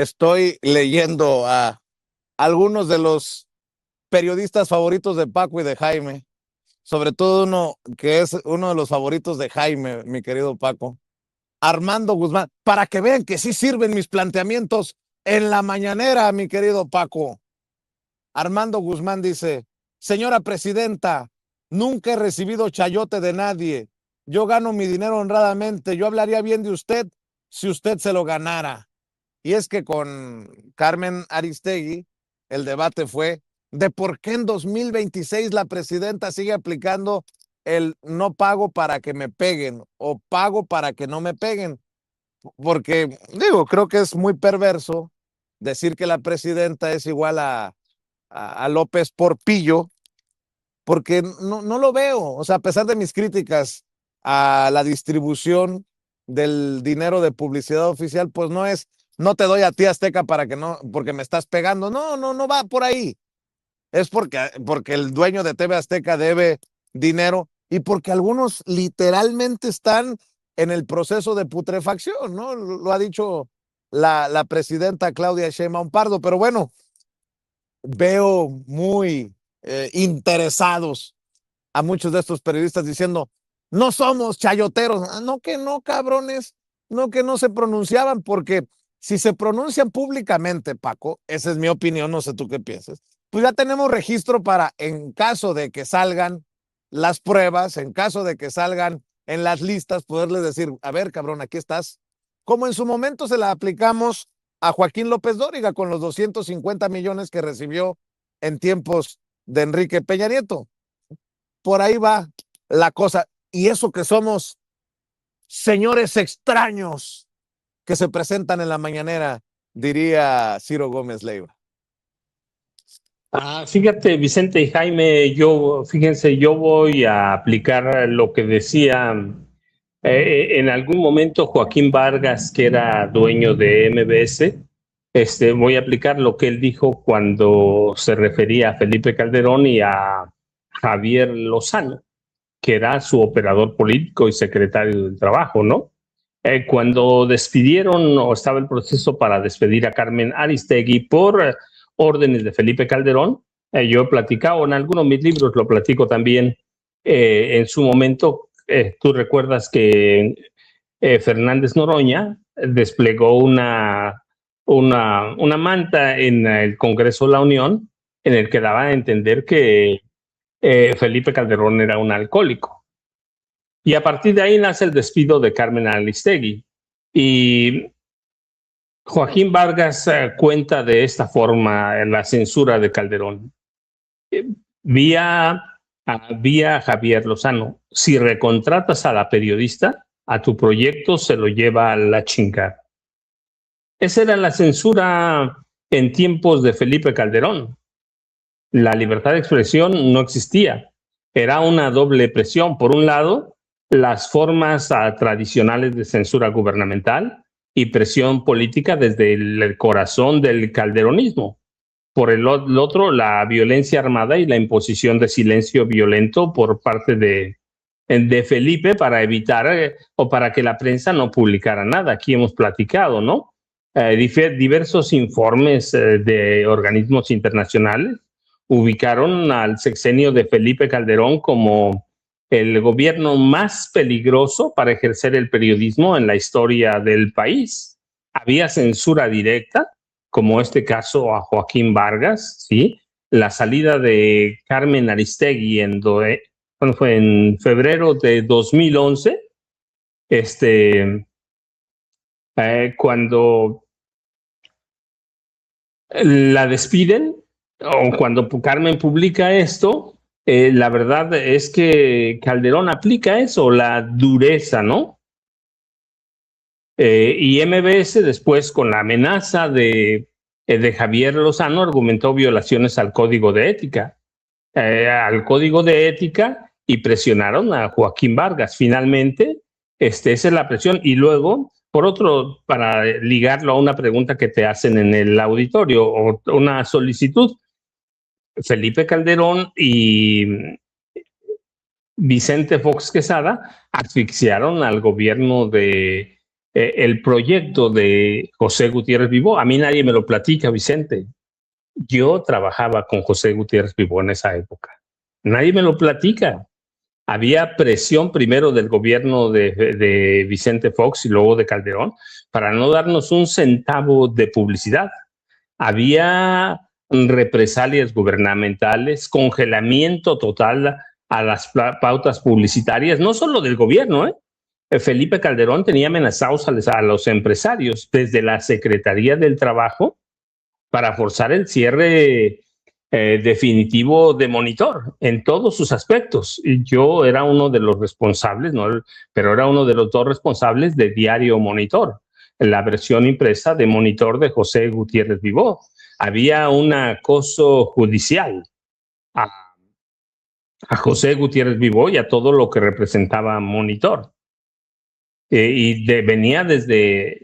estoy leyendo a algunos de los periodistas favoritos de Paco y de Jaime, sobre todo uno que es uno de los favoritos de Jaime, mi querido Paco, Armando Guzmán, para que vean que sí sirven mis planteamientos en la mañanera, mi querido Paco. Armando Guzmán dice: señora presidenta, nunca he recibido chayote de nadie. Yo gano mi dinero honradamente. Yo hablaría bien de usted si usted se lo ganara. Y es que con Carmen Aristegui el debate fue de por qué en 2026 la presidenta sigue aplicando el no pago para que me peguen o pago para que no me peguen. Porque, digo, creo que es muy perverso decir que la presidenta es igual a López Porpillo, porque no lo veo. O sea, a pesar de mis críticas a la distribución del dinero de publicidad oficial, pues no es, no te doy a ti Azteca para que no, porque me estás pegando. No va por ahí. Es porque el dueño de TV Azteca debe dinero y porque algunos literalmente están en el proceso de putrefacción, ¿no? Lo ha dicho la presidenta Claudia Sheinbaum Pardo, pero bueno, veo muy interesados a muchos de estos periodistas diciendo, no somos chayoteros. Ah, no que no, cabrones, no que no se pronunciaban, porque si se pronuncian públicamente, Paco, esa es mi opinión, no sé tú qué piensas, pues ya tenemos registro para, en caso de que salgan las pruebas, en caso de que salgan en las listas, poderles decir, a ver, cabrón, aquí estás. Como en su momento se la aplicamos a Joaquín López Dóriga con los 250 millones que recibió en tiempos de Enrique Peña Nieto. Por ahí va la cosa. Y eso que somos señores extraños que se presentan en la mañanera, diría Ciro Gómez Leiva. Fíjate, Vicente y Jaime, fíjense, yo voy a aplicar lo que decía en algún momento Joaquín Vargas, que era dueño de MBS. Voy a aplicar lo que él dijo cuando se refería a Felipe Calderón y a Javier Lozano, que era su operador político y secretario del Trabajo, ¿no? Cuando despidieron o estaba el proceso para despedir a Carmen Aristegui por órdenes de Felipe Calderón, yo he platicado en algunos de mis libros, lo platico también en su momento. Tú recuerdas que Fernández Noroña desplegó una manta en el Congreso de la Unión en el que daba a entender que Felipe Calderón era un alcohólico. Y a partir de ahí nace el despido de Carmen Aristegui. Y Joaquín Vargas cuenta de esta forma la censura de Calderón. Vía Javier Lozano, si recontratas a la periodista, a tu proyecto se lo lleva a la chingada. Esa era la censura en tiempos de Felipe Calderón. La libertad de expresión no existía. Era una doble presión. Por un lado, las formas tradicionales de censura gubernamental y presión política desde el corazón del calderonismo. Por el otro, la violencia armada y la imposición de silencio violento por parte de Felipe para evitar o para que la prensa no publicara nada. Aquí hemos platicado, ¿no? Diversos informes de organismos internacionales ubicaron al sexenio de Felipe Calderón como el gobierno más peligroso para ejercer el periodismo en la historia del país. Había censura directa, como este caso a Joaquín Vargas, ¿sí? La salida de Carmen Aristegui cuando fue en febrero de 2011, cuando la despiden, o cuando Carmen publica esto, la verdad es que Calderón aplica eso, la dureza, ¿no? Y MBS después, con la amenaza de Javier Lozano, argumentó violaciones al código de ética. Y presionaron a Joaquín Vargas. Finalmente, esa es la presión. Y luego, por otro, para ligarlo a una pregunta que te hacen en el auditorio o una solicitud, Felipe Calderón y Vicente Fox Quesada asfixiaron al gobierno de el proyecto de José Gutiérrez Vivó, a mí nadie me lo platica, Vicente. Yo trabajaba con José Gutiérrez Vivó en esa época. Nadie me lo platica. Había presión primero del gobierno de Vicente Fox y luego de Calderón para no darnos un centavo de publicidad. Había represalias gubernamentales, congelamiento total a las pautas publicitarias, no solo del gobierno, Felipe Calderón tenía amenazados a los empresarios desde la Secretaría del Trabajo para forzar el cierre definitivo de Monitor en todos sus aspectos. Y yo era uno de los responsables, ¿no? Pero era uno de los dos responsables de Diario Monitor, la versión impresa de Monitor de José Gutiérrez Vivó. Había un acoso judicial a José Gutiérrez Vivó y a todo lo que representaba Monitor. Venía desde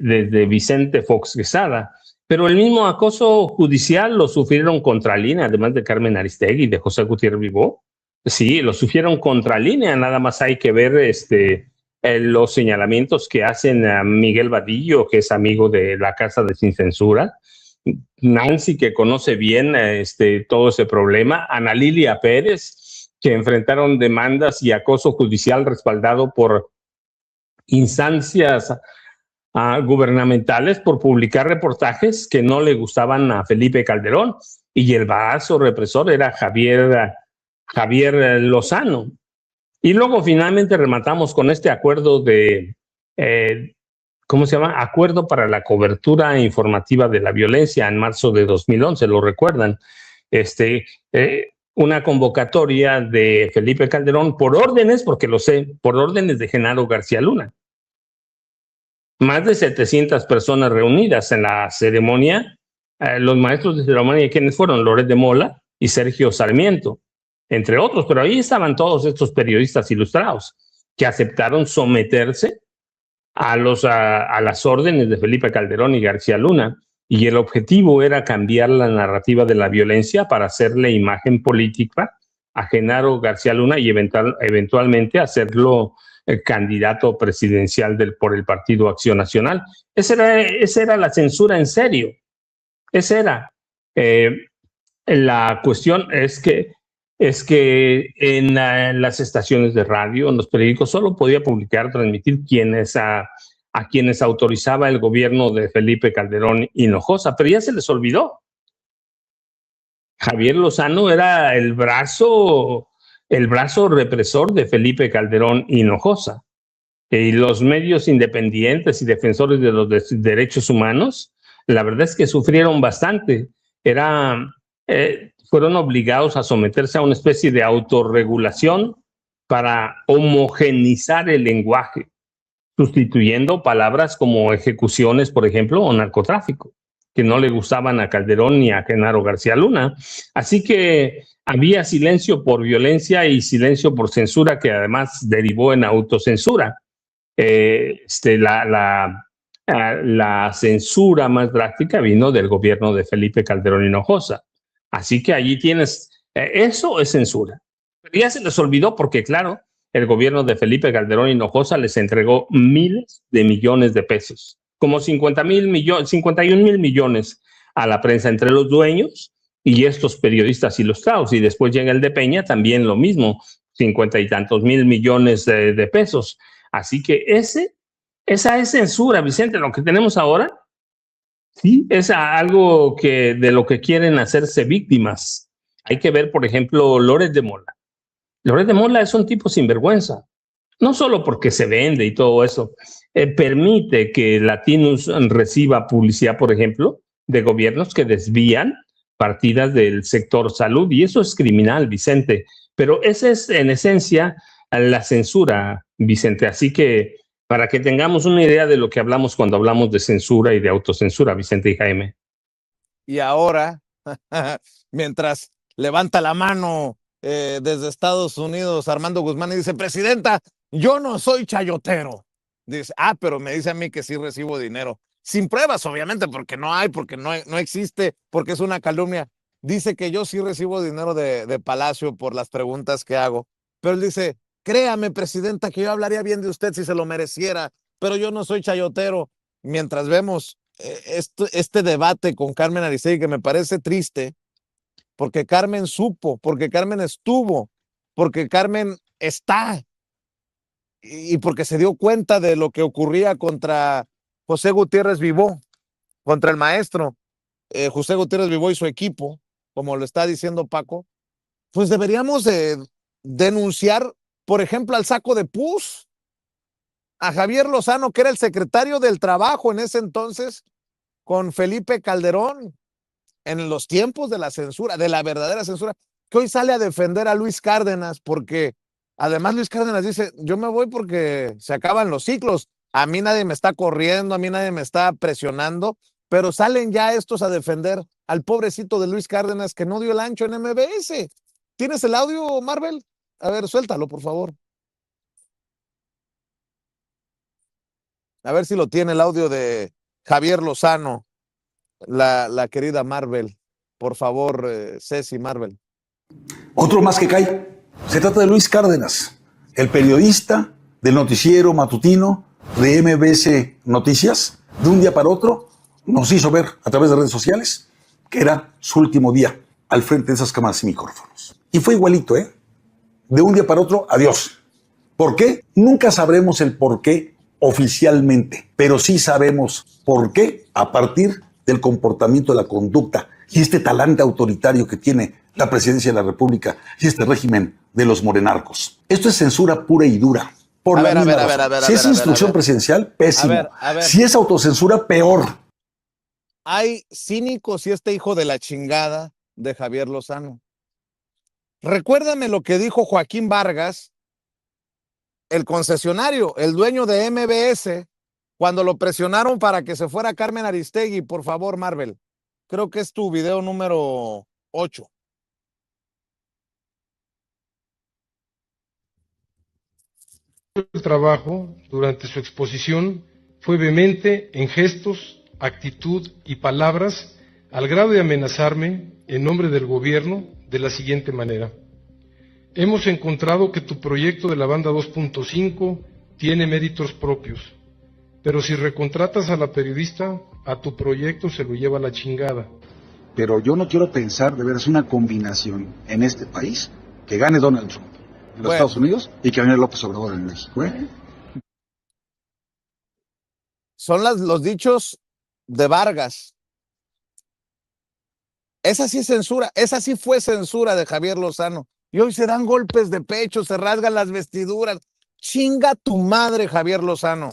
Vicente Fox Quesada. Pero el mismo acoso judicial lo sufrieron contra línea, además de Carmen Aristegui y de José Gutiérrez Vivó. Sí, lo sufrieron contra línea, nada más hay que ver los señalamientos que hacen a Miguel Vadillo, que es amigo de la Casa de Sin Censura, Nancy, que conoce bien todo ese problema, Ana Lilia Pérez, que enfrentaron demandas y acoso judicial respaldado por instancias gubernamentales por publicar reportajes que no le gustaban a Felipe Calderón, y el brazo represor era Javier Lozano. Y luego finalmente rematamos con este acuerdo de, ¿cómo se llama? Acuerdo para la cobertura informativa de la violencia en marzo de 2011, lo recuerdan. Una convocatoria de Felipe Calderón por órdenes, porque lo sé, por órdenes de Genaro García Luna. Más de 700 personas reunidas en la ceremonia. Los maestros de ceremonia, ¿quiénes fueron? Loret de Mola y Sergio Sarmiento, entre otros, pero ahí estaban todos estos periodistas ilustrados que aceptaron someterse a las órdenes de Felipe Calderón y García Luna, y el objetivo era cambiar la narrativa de la violencia para hacerle imagen política a Genaro García Luna y eventualmente hacerlo candidato presidencial por el Partido Acción Nacional. Esa era la censura en serio. Esa era. La cuestión es que en las estaciones de radio, en los periódicos, solo podía publicar, transmitir a quienes autorizaba el gobierno de Felipe Calderón Hinojosa, pero ya se les olvidó. Javier Lozano era el brazo represor de Felipe Calderón Hinojosa. Y los medios independientes y defensores de los derechos humanos, la verdad es que sufrieron bastante. Fueron obligados a someterse a una especie de autorregulación para homogenizar el lenguaje, sustituyendo palabras como ejecuciones, por ejemplo, o narcotráfico, que no le gustaban a Calderón ni a Genaro García Luna. Así que había silencio por violencia y silencio por censura, que además derivó en autocensura. La censura más drástica vino del gobierno de Felipe Calderón Hinojosa. Así que allí tienes, eso es censura. Pero ya se les olvidó porque, claro, el gobierno de Felipe Calderón Hinojosa les entregó miles de millones de pesos, como 51 mil millones a la prensa entre los dueños y estos periodistas ilustrados. Y después llega el de Peña, también lo mismo, 50 y tantos mil millones de pesos. Así que esa es censura, Vicente. Lo que tenemos ahora, sí, es algo de lo que quieren hacerse víctimas. Hay que ver, por ejemplo, Loret de Mola. Loret de Mola es un tipo sinvergüenza, no solo porque se vende y todo eso, permite que Latinus reciba publicidad, por ejemplo, de gobiernos que desvían partidas del sector salud, y eso es criminal, Vicente. Pero esa es, en esencia, la censura, Vicente. Así que para que tengamos una idea de lo que hablamos cuando hablamos de censura y de autocensura, Vicente y Jaime. Y ahora, mientras levanta la mano desde Estados Unidos Armando Guzmán y dice: presidenta, yo no soy chayotero. Dice: pero me dice a mí que sí recibo dinero. Sin pruebas, obviamente, porque no existe, porque es una calumnia. Dice que yo sí recibo dinero de Palacio por las preguntas que hago. Pero él dice: créame, presidenta, que yo hablaría bien de usted si se lo mereciera. pero yo no soy chayotero. Mientras vemos este debate con Carmen Aristegui, que me parece triste, porque Carmen supo, porque Carmen estuvo, porque Carmen está, y porque se dio cuenta de lo que ocurría contra José Gutiérrez Vivó, contra el maestro José Gutiérrez Vivó y su equipo, como lo está diciendo Paco. Pues deberíamos denunciar, por ejemplo, al saco de pus, a Javier Lozano, que era el secretario del Trabajo en ese entonces, con Felipe Calderón, en los tiempos de la censura, de la verdadera censura, que hoy sale a defender a Luis Cárdenas, porque además Luis Cárdenas dice, yo me voy porque se acaban los ciclos, a mí nadie me está corriendo, a mí nadie me está presionando, pero salen ya estos a defender al pobrecito de Luis Cárdenas que no dio el ancho en MBS. ¿Tienes el audio, Marvel? A ver, suéltalo, por favor. A ver si lo tiene el audio de Javier Lozano, la querida Marvel. Por favor, Ceci Marvel. Otro más que cae. Se trata de Luis Cárdenas, el periodista del noticiero matutino de MBS Noticias. De un día para otro nos hizo ver a través de redes sociales que era su último día al frente de esas cámaras y micrófonos. Y fue igualito, ¿eh? De un día para otro, adiós. ¿Por qué? Nunca sabremos el por qué oficialmente, pero sí sabemos por qué a partir del comportamiento, de la conducta y este talante autoritario que tiene la presidencia de la República y este régimen de los morenarcos. Esto es censura pura y dura. Por la misma razón. Si es instrucción presidencial, pésimo. Si es autocensura, peor. Hay cínicos y este hijo de la chingada de Javier Lozano. Recuérdame lo que dijo Joaquín Vargas, el concesionario, el dueño de MBS, cuando lo presionaron para que se fuera Carmen Aristegui. Por favor, Marvel. Creo que es tu video número 8. El trabajo, durante su exposición, fue vehemente en gestos, actitud y palabras, al grado de amenazarme, en nombre del gobierno, de la siguiente manera. Hemos encontrado que tu proyecto de la banda 2.5 tiene méritos propios, pero si recontratas a la periodista, a tu proyecto se lo lleva la chingada. Pero yo no quiero pensar de veras una combinación en este país que gane Donald Trump en los Estados Unidos y que gane López Obrador en México. Son los dichos de Vargas. Esa sí es censura, esa sí fue censura de Javier Lozano. Y hoy se dan golpes de pecho, se rasgan las vestiduras. Chinga tu madre, Javier Lozano.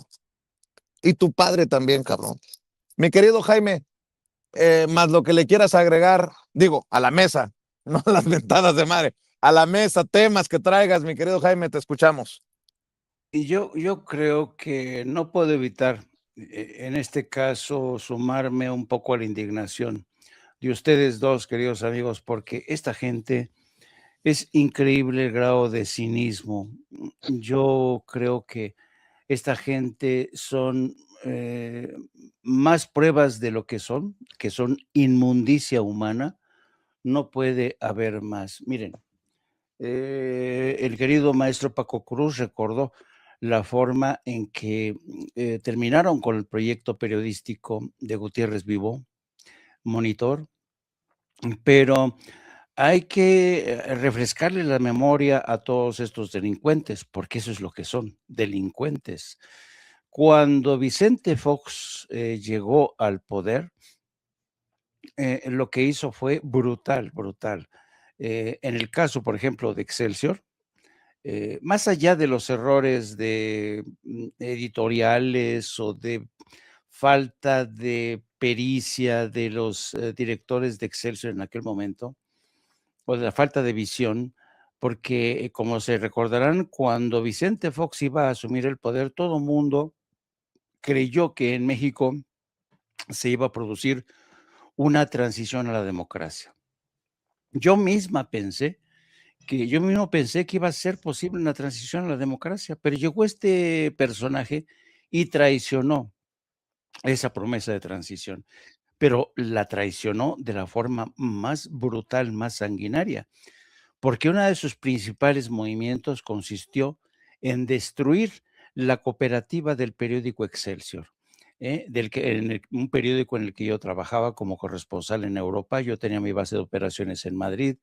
Y tu padre también, cabrón. Mi querido Jaime, más lo que le quieras agregar, digo, a la mesa, no a las mentadas de madre, a la mesa, temas que traigas, mi querido Jaime, te escuchamos. Y yo creo que no puedo evitar, en este caso, sumarme un poco a la indignación de ustedes dos, queridos amigos, porque esta gente es increíble el grado de cinismo. Yo creo que esta gente son más pruebas de lo que son inmundicia humana. No puede haber más. Miren, el querido maestro Paco Cruz recordó la forma en que terminaron con el proyecto periodístico de Gutiérrez Vivó, Monitor, pero hay que refrescarle la memoria a todos estos delincuentes, porque eso es lo que son, delincuentes. Cuando Vicente Fox llegó al poder, lo que hizo fue brutal, brutal. En el caso, por ejemplo, de Excelsior, más allá de los errores de editoriales o de falta de pericia de los directores de Excelsior en aquel momento, o de la falta de visión, porque como se recordarán, cuando Vicente Fox iba a asumir el poder, todo el mundo creyó que en México se iba a producir una transición a la democracia. Yo mismo pensé que iba a ser posible una transición a la democracia, pero llegó este personaje y traicionó esa promesa de transición, pero la traicionó de la forma más brutal, más sanguinaria, porque uno de sus principales movimientos consistió en destruir la cooperativa del periódico Excelsior, un periódico en el que yo trabajaba como corresponsal en Europa. Yo tenía mi base de operaciones en Madrid.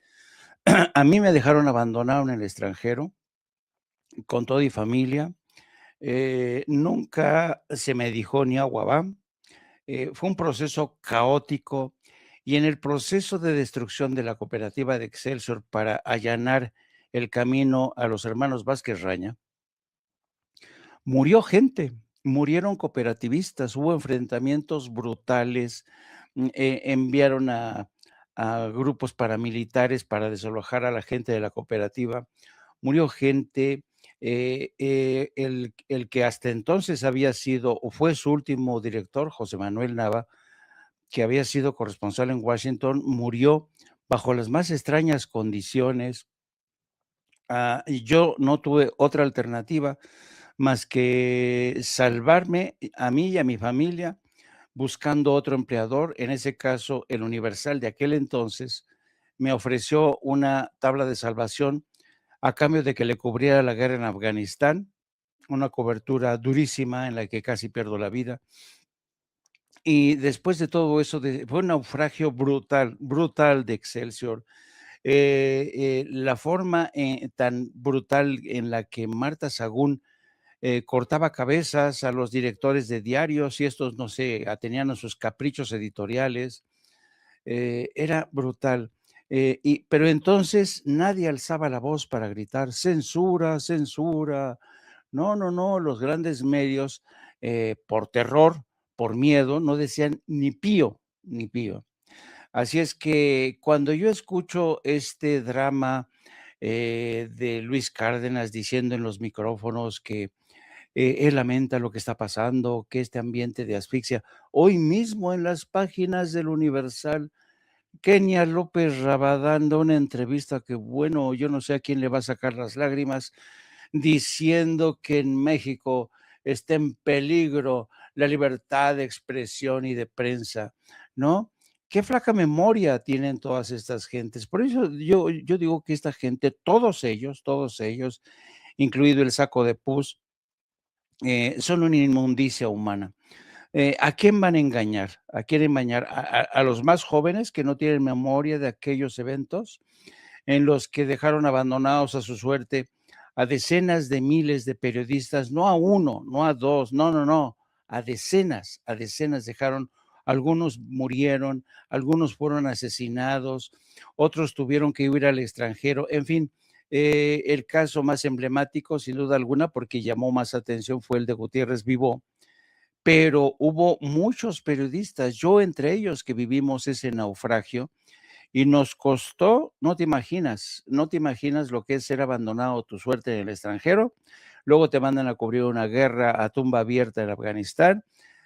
A mí me dejaron abandonado en el extranjero con toda mi familia. Nunca se me dijo ni agua va. Fue un proceso caótico, y en el proceso de destrucción de la cooperativa de Excelsior para allanar el camino a los hermanos Vázquez Raña, murió gente, murieron cooperativistas, hubo enfrentamientos brutales, enviaron a grupos paramilitares para desalojar a la gente de la cooperativa, murió gente. El que hasta entonces había sido o fue su último director, José Manuel Nava, que había sido corresponsal en Washington, murió bajo las más extrañas condiciones. Y yo no tuve otra alternativa más que salvarme a mí y a mi familia buscando otro empleador. En ese caso, el Universal de aquel entonces me ofreció una tabla de salvación a cambio de que le cubriera la guerra en Afganistán, una cobertura durísima en la que casi pierdo la vida. Y después de todo eso, fue un naufragio brutal, brutal de Excelsior. La forma tan brutal en la que Marta Sagún cortaba cabezas a los directores de diarios, y estos, no sé, tenían sus caprichos editoriales, era brutal. Pero entonces nadie alzaba la voz para gritar censura, censura. No, no, no, los grandes medios, por terror, por miedo, no decían ni pío, ni pío. Así es que cuando yo escucho este drama de Luis Cárdenas diciendo en los micrófonos que él lamenta lo que está pasando, que este ambiente de asfixia, hoy mismo en las páginas del Universal, Kenia López Rabadán da una entrevista que, bueno, yo no sé a quién le va a sacar las lágrimas, diciendo que en México está en peligro la libertad de expresión y de prensa, ¿no? Qué flaca memoria tienen todas estas gentes. Por eso yo digo que esta gente, todos ellos, incluido el saco de pus, son una inmundicia humana. ¿A quién van a engañar? ¿A quién engañar? ¿A los más jóvenes que no tienen memoria de aquellos eventos en los que dejaron abandonados a su suerte a decenas de miles de periodistas? No a uno, no a dos, no, no, no, a decenas dejaron. Algunos murieron, algunos fueron asesinados, otros tuvieron que huir al extranjero. En fin, el caso más emblemático, sin duda alguna, porque llamó más atención, fue el de Gutiérrez Vivó. Pero hubo muchos periodistas, yo entre ellos, que vivimos ese naufragio, y nos costó, no te imaginas lo que es ser abandonado, tu suerte en el extranjero. Luego te mandan a cubrir una guerra a tumba abierta en Afganistán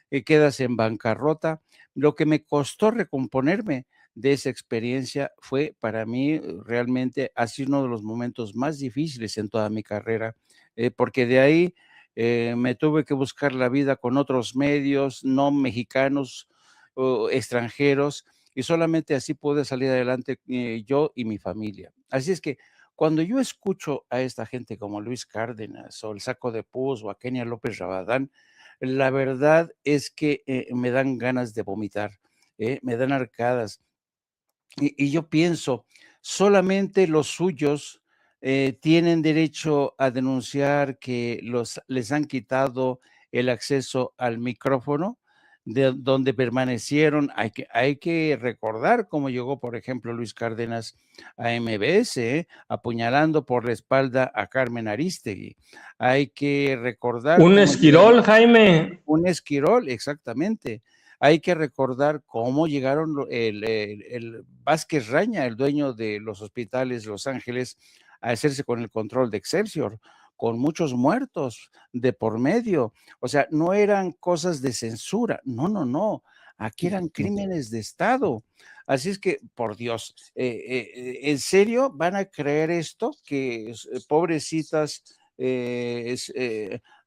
y quedas en bancarrota. Lo que me costó recomponerme de esa experiencia fue, para mí, realmente ha sido uno de los momentos más difíciles en toda mi carrera, porque de ahí me tuve que buscar la vida con otros medios, no mexicanos o extranjeros, y solamente así pude salir adelante yo y mi familia. Así es que cuando yo escucho a esta gente como Luis Cárdenas o el Saco de Pus o a Kenia López Rabadán, la verdad es que me dan ganas de vomitar, me dan arcadas. Y yo pienso, solamente los suyos tienen derecho a denunciar que les han quitado el acceso al micrófono de donde permanecieron. Hay que recordar cómo llegó, por ejemplo, Luis Cárdenas a MBS, apuñalando por la espalda a Carmen Aristegui. Hay que recordar un esquirol, Jaime. Un esquirol, exactamente. Hay que recordar cómo llegaron el Vázquez Raña, el dueño de los hospitales Los Ángeles, a hacerse con el control de Excelsior, con muchos muertos de por medio. O sea, no eran cosas de censura, no, no, no. Aquí eran crímenes de Estado. Así es que, por Dios, ¿en serio van a creer esto? Que pobrecitas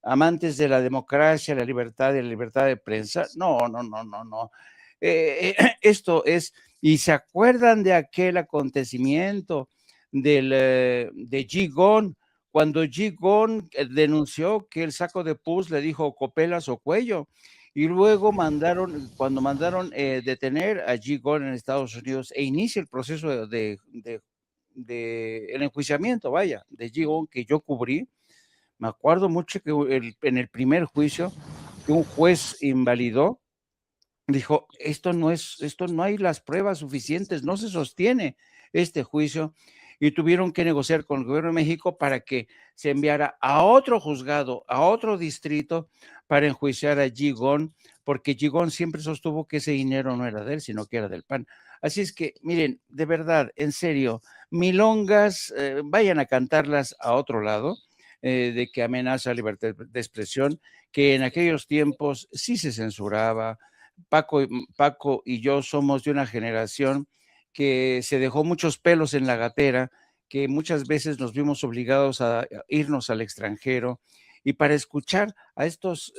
amantes de la democracia, la libertad y la libertad de prensa. No, no, no, no, no. Esto es, y se acuerdan de aquel acontecimiento de Gigón, cuando Gigón denunció que el saco de pus le dijo copelas o cuello. Y luego cuando mandaron detener a Gigón en Estados Unidos e inicia el proceso de el enjuiciamiento, vaya, de Gigón que yo cubrí, me acuerdo mucho que en el primer juicio que un juez invalidó, dijo, esto no hay las pruebas suficientes, no se sostiene este juicio, y tuvieron que negociar con el gobierno de México para que se enviara a otro juzgado, a otro distrito, para enjuiciar a Gigón, porque Gigón siempre sostuvo que ese dinero no era de él, sino que era del PAN. Así es que, miren, de verdad, en serio, milongas, vayan a cantarlas a otro lado, de que amenaza la libertad de expresión, que en aquellos tiempos sí se censuraba. Paco y yo somos de una generación que se dejó muchos pelos en la gatera, que muchas veces nos vimos obligados a irnos al extranjero, y para escuchar a estos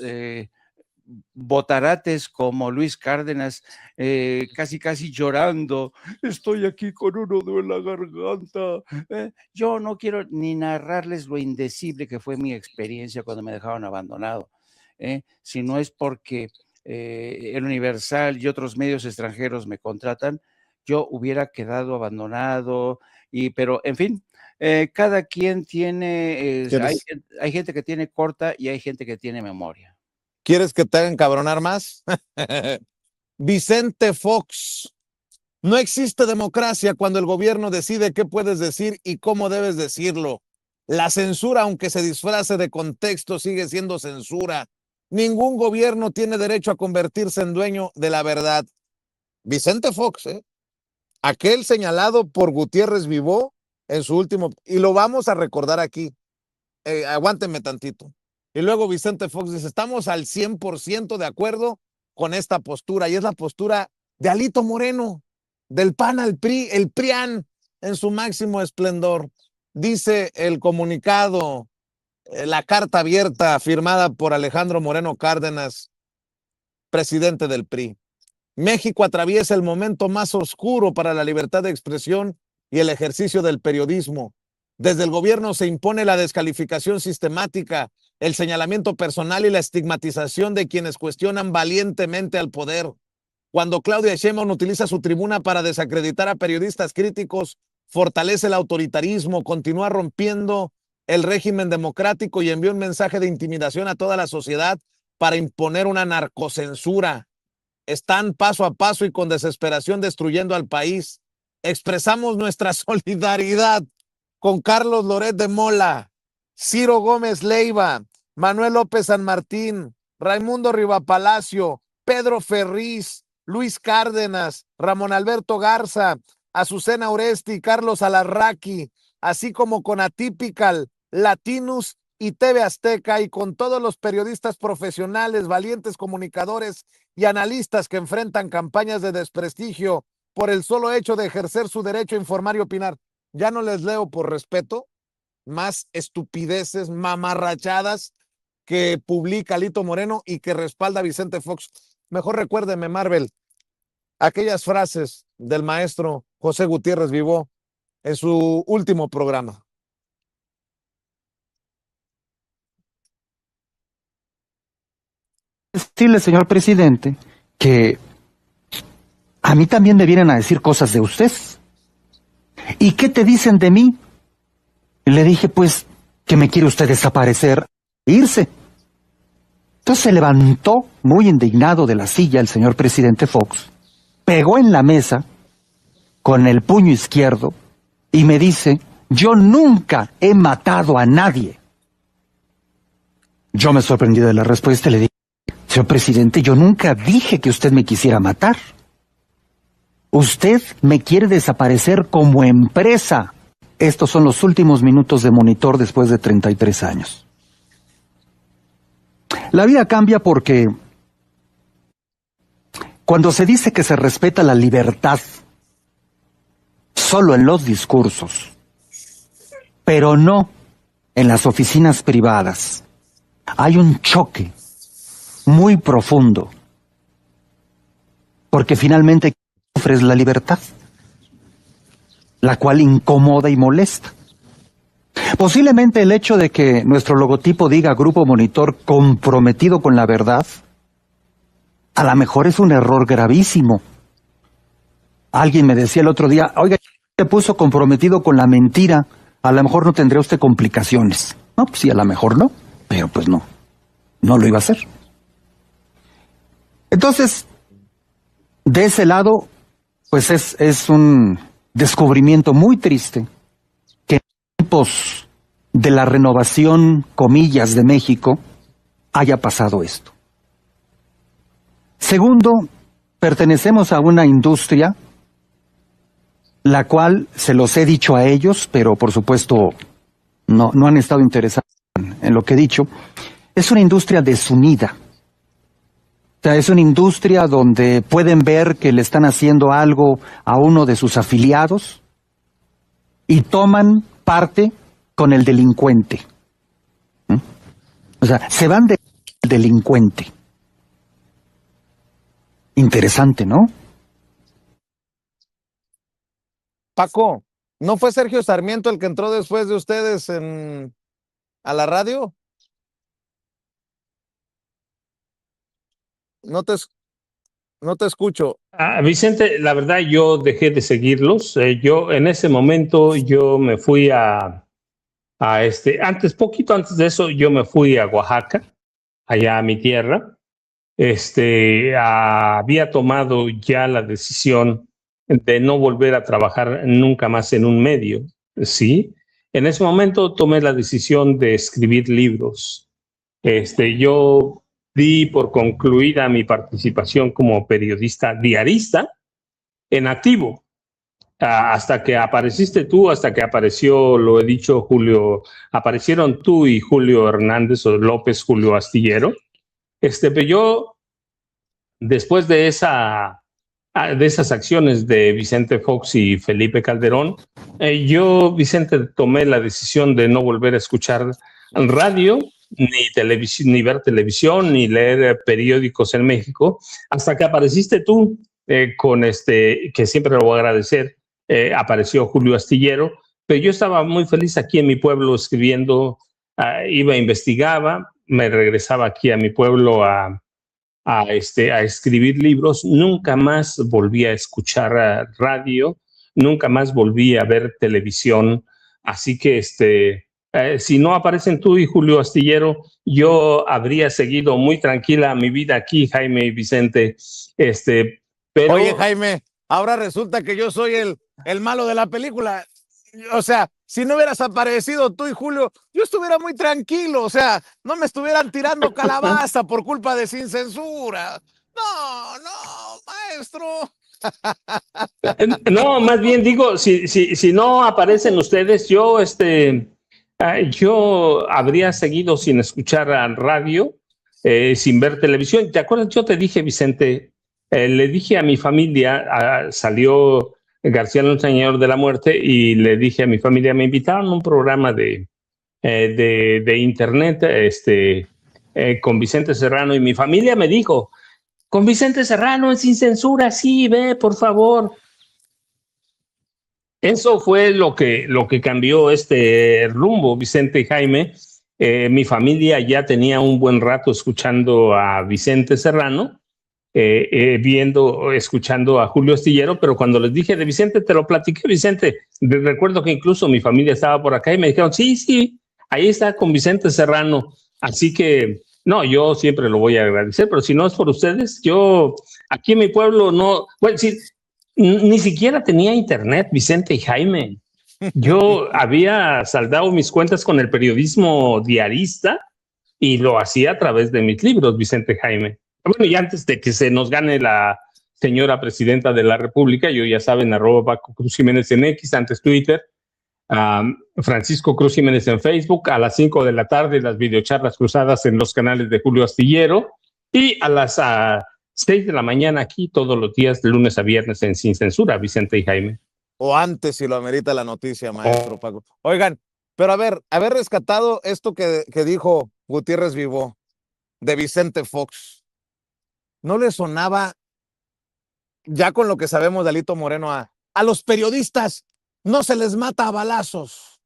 botarates como Luis Cárdenas, casi llorando, estoy aquí con un nudo en la garganta. Yo no quiero ni narrarles lo indecible que fue mi experiencia cuando me dejaron abandonado, si no es porque el Universal y otros medios extranjeros me contratan, yo hubiera quedado abandonado, pero en fin, cada quien tiene, hay gente que tiene corta y hay gente que tiene memoria. ¿Quieres que te hagan cabronar más? Vicente Fox, no existe democracia cuando el gobierno decide qué puedes decir y cómo debes decirlo. La censura, aunque se disfrace de contexto, sigue siendo censura. Ningún gobierno tiene derecho a convertirse en dueño de la verdad. Vicente Fox, aquel señalado por Gutiérrez Vivó en su último, y lo vamos a recordar aquí. Aguántenme tantito. Y luego Vicente Fox dice, estamos al 100% de acuerdo con esta postura, y es la postura de Alito Moreno, del PAN al PRI, el PRIAN en su máximo esplendor. Dice el comunicado, la carta abierta firmada por Alejandro Moreno Cárdenas, presidente del PRI. México atraviesa el momento más oscuro para la libertad de expresión y el ejercicio del periodismo. Desde el gobierno se impone la descalificación sistemática, el señalamiento personal y la estigmatización de quienes cuestionan valientemente al poder. Cuando Claudia Sheinbaum utiliza su tribuna para desacreditar a periodistas críticos, fortalece el autoritarismo, continúa rompiendo el régimen democrático y envía un mensaje de intimidación a toda la sociedad para imponer una narcocensura. Están paso a paso y con desesperación destruyendo al país. Expresamos nuestra solidaridad con Carlos Loret de Mola, Ciro Gómez Leiva, Manuel López San Martín, Raimundo Rivapalacio, Pedro Ferriz, Luis Cárdenas, Ramón Alberto Garza, Azucena Oresti, Carlos Alarraqui, así como con Atypical, Latinus y TV Azteca, y con todos los periodistas profesionales, valientes comunicadores y analistas que enfrentan campañas de desprestigio por el solo hecho de ejercer su derecho a informar y opinar. Ya no les leo por respeto más estupideces, mamarrachadas que publica Alito Moreno y que respalda Vicente Fox. Mejor recuérdeme, Marvel, aquellas frases del maestro José Gutiérrez Vivó en su último programa. Decirle, señor presidente, que a mí también me vienen a decir cosas de usted. ¿Y qué te dicen de mí? Le dije, pues, que me quiere usted desaparecer, irse. Entonces se levantó muy indignado de la silla el señor presidente Fox, pegó en la mesa con el puño izquierdo y me dice, yo nunca he matado a nadie. Yo me sorprendí de la respuesta y le dije, señor presidente, yo nunca dije que usted me quisiera matar. Usted me quiere desaparecer como empresa. Estos son los últimos minutos de Monitor después de 33 años. La vida cambia porque cuando se dice que se respeta la libertad solo en los discursos, pero no en las oficinas privadas, hay un choque muy profundo, porque finalmente ofrece la libertad, la cual incomoda y molesta. Posiblemente el hecho de que nuestro logotipo diga Grupo Monitor comprometido con la verdad, a lo mejor es un error gravísimo. Alguien me decía el otro día, oiga, se puso comprometido con la mentira, a lo mejor no tendría usted complicaciones. No, pues sí, a lo mejor no, pero pues no lo iba a hacer. Entonces, de ese lado, pues es un descubrimiento muy triste que en tiempos de la renovación, comillas, de México, haya pasado esto. Segundo, pertenecemos a una industria la cual se los he dicho a ellos, pero por supuesto no han estado interesados en lo que he dicho. Es una industria desunida. O sea, es una industria donde pueden ver que le están haciendo algo a uno de sus afiliados y toman parte con el delincuente. O sea, se van del delincuente. Interesante, ¿no? Paco, ¿no fue Sergio Sarmiento el que entró después de ustedes a la radio? No te escucho. Vicente, la verdad yo dejé de seguirlos. Yo en ese momento yo me fui poquito antes de eso, yo me fui a Oaxaca, allá a mi tierra. Había tomado ya la decisión de no volver a trabajar nunca más en un medio, ¿sí? En ese momento tomé la decisión de escribir libros. Yo di por concluida mi participación como periodista diarista en activo. Hasta que apareciste tú, hasta que apareció, lo he dicho, aparecieron tú y Julio Hernández o López Julio Astillero. Pero yo, después de esas acciones de Vicente Fox y Felipe Calderón, yo, Vicente, tomé la decisión de no volver a escuchar radio, ni televisión, ni ver televisión, ni leer periódicos en México, hasta que apareciste tú que siempre lo voy a agradecer, apareció Julio Astillero, pero yo estaba muy feliz aquí en mi pueblo escribiendo, investigaba, me regresaba aquí a mi pueblo a escribir libros, nunca más volví a escuchar radio, nunca más volví a ver televisión, así que si no aparecen tú y Julio Astillero, yo habría seguido muy tranquila mi vida aquí, Jaime y Vicente, pero... Oye, Jaime, ahora resulta que yo soy el malo de la película. O sea, si no hubieras aparecido tú y Julio, yo estuviera muy tranquilo. O sea, no me estuvieran tirando calabaza por culpa de Sin Censura. No, maestro. No, más bien digo, si no aparecen ustedes, yo habría seguido sin escuchar radio, sin ver televisión. ¿Te acuerdas? Yo te dije, Vicente, le dije a mi familia, salió García Luna, Señor de la Muerte, y le dije a mi familia, me invitaron a un programa de internet con Vicente Serrano, y mi familia me dijo, con Vicente Serrano, Sin Censura, sí, ve, por favor. Eso fue lo que cambió este rumbo, Vicente y Jaime. Mi familia ya tenía un buen rato escuchando a Vicente Serrano, escuchando a Julio Astillero, pero cuando les dije de Vicente, te lo platiqué, Vicente. Recuerdo que incluso mi familia estaba por acá y me dijeron, sí, ahí está con Vicente Serrano. Así que, no, yo siempre lo voy a agradecer, pero si no es por ustedes, yo aquí en mi pueblo no, bueno, sí, ni siquiera tenía internet, Vicente y Jaime. Yo había saldado mis cuentas con el periodismo diarista y lo hacía a través de mis libros, Vicente y Jaime. Bueno, y antes de que se nos gane la señora presidenta de la República, yo ya saben, @Paco Cruz Jiménez en X, antes Twitter, Francisco Cruz Jiménez en Facebook, a las 5 de la tarde las videocharlas cruzadas en los canales de Julio Astillero, y a las 6 de la mañana aquí todos los días, de lunes a viernes en Sin Censura, Vicente y Jaime. O antes, si lo amerita la noticia, maestro Paco. Oigan, pero haber rescatado esto que dijo Gutiérrez Vivó de Vicente Fox, ¿no le sonaba, ya con lo que sabemos de Alito Moreno, a los periodistas no se les mata a balazos,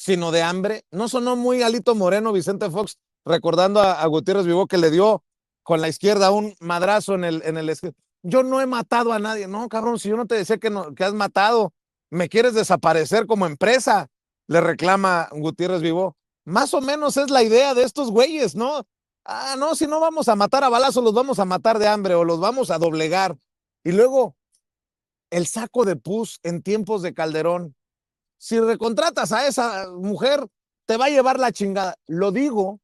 sino de hambre. ¿No sonó muy Alito Moreno, Vicente Fox, recordando a Gutiérrez Vivó que le dio con la izquierda un madrazo en el yo no he matado a nadie? No, cabrón, si yo no te decía que, no, que has matado, me quieres desaparecer como empresa, le reclama Gutiérrez Vivó. Más o menos es la idea de estos güeyes, ¿no? Ah, no, si no vamos a matar a balazos, los vamos a matar de hambre o los vamos a doblegar. Y luego, el saco de pus en tiempos de Calderón. Si recontratas a esa mujer, te va a llevar la chingada. Lo digo,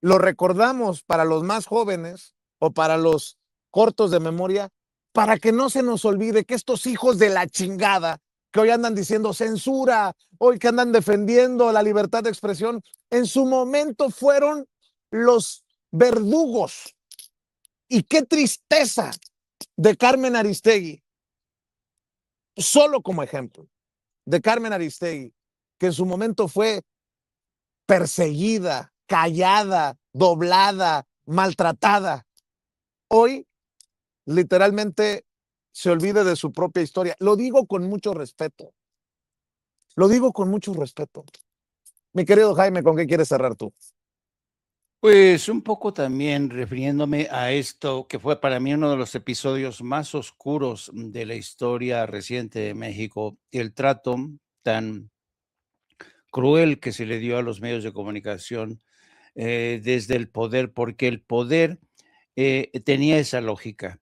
lo recordamos para los más jóvenes o para los cortos de memoria, para que no se nos olvide que estos hijos de la chingada que hoy andan diciendo censura, hoy que andan defendiendo la libertad de expresión, en su momento fueron los verdugos. Y qué tristeza de Carmen Aristegui, solo como ejemplo, de Carmen Aristegui, que en su momento fue perseguida, callada, doblada, maltratada. Hoy, literalmente, se olvide de su propia historia. Lo digo con mucho respeto. Lo digo con mucho respeto. Mi querido Jaime, ¿con qué quieres cerrar tú? Pues un poco también refiriéndome a esto que fue para mí uno de los episodios más oscuros de la historia reciente de México, el trato tan cruel que se le dio a los medios de comunicación desde el poder, porque el poder tenía esa lógica.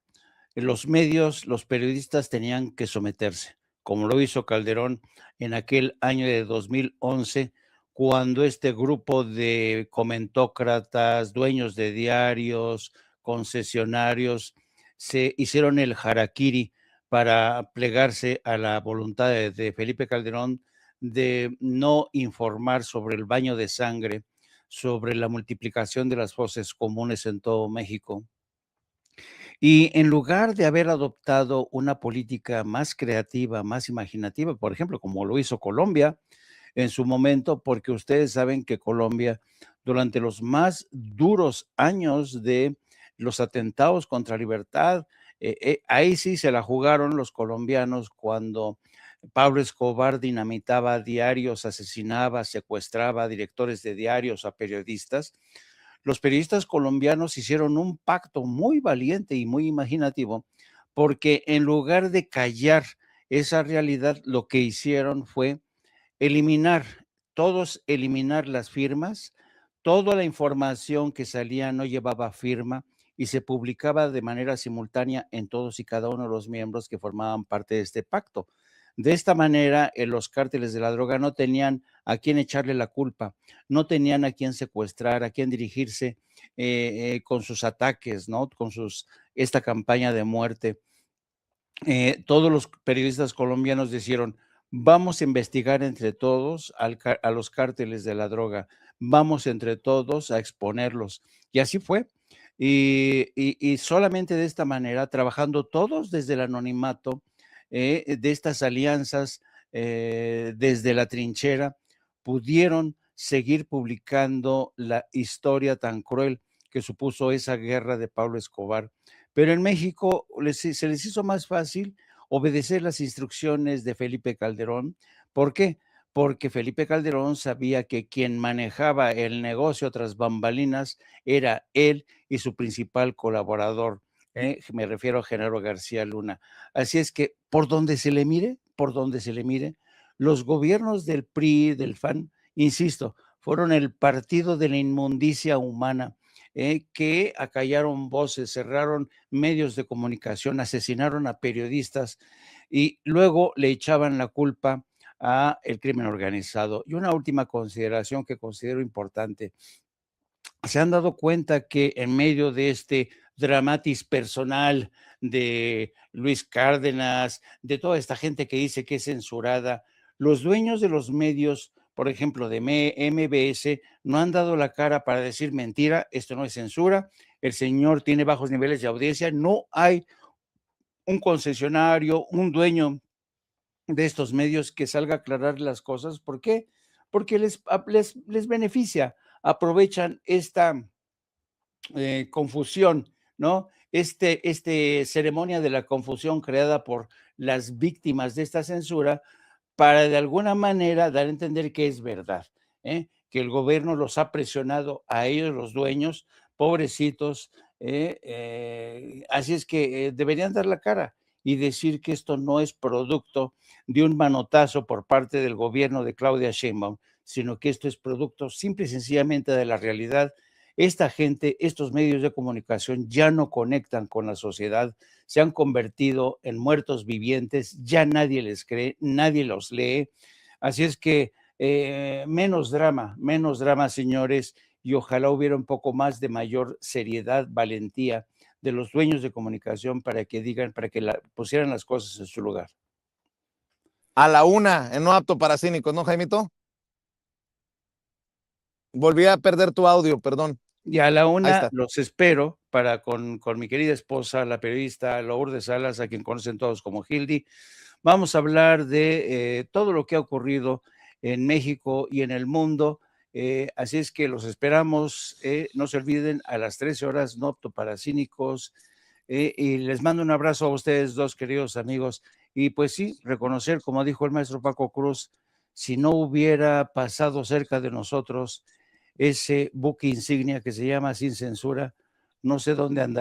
Los medios, los periodistas tenían que someterse, como lo hizo Calderón en aquel año de 2011, cuando este grupo de comentócratas, dueños de diarios, concesionarios, se hicieron el harakiri para plegarse a la voluntad de Felipe Calderón de no informar sobre el baño de sangre, sobre la multiplicación de las fosas comunes en todo México. Y en lugar de haber adoptado una política más creativa, más imaginativa, por ejemplo, como lo hizo Colombia en su momento, porque ustedes saben que Colombia, durante los más duros años de los atentados contra libertad, ahí sí se la jugaron los colombianos cuando Pablo Escobar dinamitaba diarios, asesinaba, secuestraba a directores de diarios, a periodistas. Los periodistas colombianos hicieron un pacto muy valiente y muy imaginativo, porque en lugar de callar esa realidad, lo que hicieron fue eliminar, eliminar las firmas, toda la información que salía no llevaba firma y se publicaba de manera simultánea en todos y cada uno de los miembros que formaban parte de este pacto. De esta manera, los cárteles de la droga no tenían a quién echarle la culpa, no tenían a quién secuestrar, a quién dirigirse con sus ataques, ¿no? Con esta campaña de muerte. Todos los periodistas colombianos dijeron, vamos a investigar entre todos a los cárteles de la droga, vamos entre todos a exponerlos. Y así fue. Y solamente de esta manera, trabajando todos desde el anonimato, de estas alianzas, desde la trinchera, pudieron seguir publicando la historia tan cruel que supuso esa guerra de Pablo Escobar. Pero en México se les hizo más fácil obedecer las instrucciones de Felipe Calderón. ¿Por qué? Porque Felipe Calderón sabía que quien manejaba el negocio tras bambalinas era él y su principal colaborador. Me refiero a Genaro García Luna. Así es que por donde se le mire, los gobiernos del PRI, del FAN, insisto, fueron el partido de la inmundicia humana, que acallaron voces, cerraron medios de comunicación, asesinaron a periodistas y luego le echaban la culpa a el crimen organizado. Y una última consideración que considero importante. Se han dado cuenta que en medio de este dramatis personal de Luis Cárdenas, de toda esta gente que dice que es censurada, los dueños de los medios, por ejemplo, de MBS, no han dado la cara para decir mentira, esto no es censura, el señor tiene bajos niveles de audiencia, no hay un concesionario, un dueño de estos medios que salga a aclarar las cosas. ¿Por qué? Porque les beneficia, aprovechan esta confusión, ¿no? Ceremonia de la confusión creada por las víctimas de esta censura para de alguna manera dar a entender que es verdad, que el gobierno los ha presionado a ellos, los dueños, pobrecitos. Así es que deberían dar la cara y decir que esto no es producto de un manotazo por parte del gobierno de Claudia Sheinbaum, sino que esto es producto simple y sencillamente de la realidad. Esta gente, estos medios de comunicación ya no conectan con la sociedad, se han convertido en muertos vivientes, ya nadie les cree, nadie los lee. Así es que menos drama, señores, y ojalá hubiera un poco más de mayor seriedad, valentía de los dueños de comunicación para que digan, para que pusieran las cosas en su lugar. A la una, en No Apto para Cínicos, ¿no, Jaimito? Volví a perder tu audio, perdón. Y a la una los espero para con mi querida esposa, la periodista Lourdes Salas, a quien conocen todos como Hildy. Vamos a hablar de todo lo que ha ocurrido en México y en el mundo. Así es que los esperamos. No se olviden, a las 13 horas, No Apto para Cínicos. Y les mando un abrazo a ustedes dos, queridos amigos. Y pues sí, reconocer, como dijo el maestro Paco Cruz, si no hubiera pasado cerca de nosotros ese buque insignia que se llama Sin Censura, no sé dónde andaría.